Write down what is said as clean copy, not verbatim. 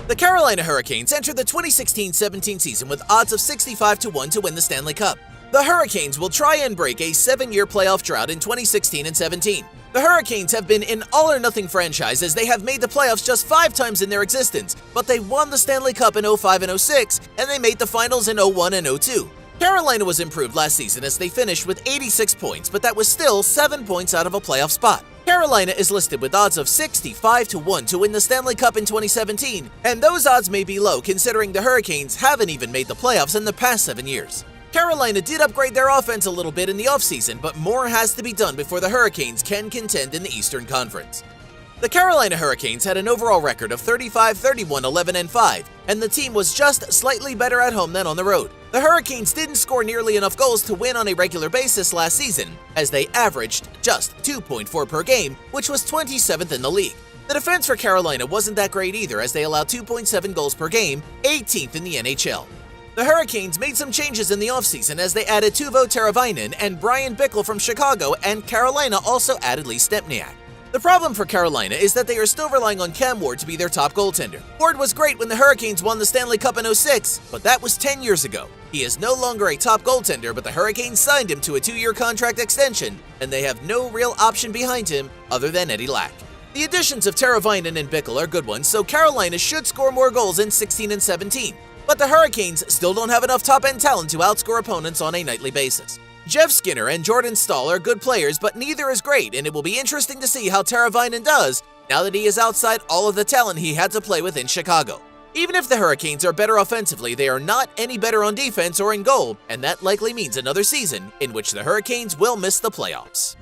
The Carolina Hurricanes entered the 2016-17 season with odds of 65-1 to win the Stanley Cup. The Hurricanes will try and break a 7-year playoff drought in 2016 and 17. The Hurricanes have been an all-or-nothing franchise as they have made the playoffs just 5 times in their existence, but they won the Stanley Cup in 05 and 06, and they made the finals in 01 and 02. Carolina was improved last season as they finished with 86 points, but that was still 7 points out of a playoff spot. Carolina is listed with odds of 65-1 to win the Stanley Cup in 2017, and those odds may be low considering the Hurricanes haven't even made the playoffs in the past 7 years. Carolina did upgrade their offense a little bit in the offseason, but more has to be done before the Hurricanes can contend in the Eastern Conference. The Carolina Hurricanes had an overall record of 35-31-11-5, and the team was just slightly better at home than on the road. The Hurricanes didn't score nearly enough goals to win on a regular basis last season, as they averaged just 2.4 per game, which was 27th in the league. The defense for Carolina wasn't that great either, as they allowed 2.7 goals per game, 18th in the NHL. The Hurricanes made some changes in the offseason as they added Teuvo Teravainen and Brian Bickell from Chicago, and Carolina also added Lee Stempniak. The problem for Carolina is that they are still relying on Cam Ward to be their top goaltender. Ward was great when the Hurricanes won the Stanley Cup in 06, but that was 10 years ago. He is no longer a top goaltender, but the Hurricanes signed him to a 2-year contract extension, and they have no real option behind him other than Eddie Lack. The additions of Teravainen and Bickell are good ones, so Carolina should score more goals in 16 and 17. But the Hurricanes still don't have enough top-end talent to outscore opponents on a nightly basis. Jeff Skinner and Jordan Staal are good players, but neither is great, and it will be interesting to see how Teravainen does now that he is outside all of the talent he had to play with in Chicago. Even if the Hurricanes are better offensively, they are not any better on defense or in goal, and that likely means another season in which the Hurricanes will miss the playoffs.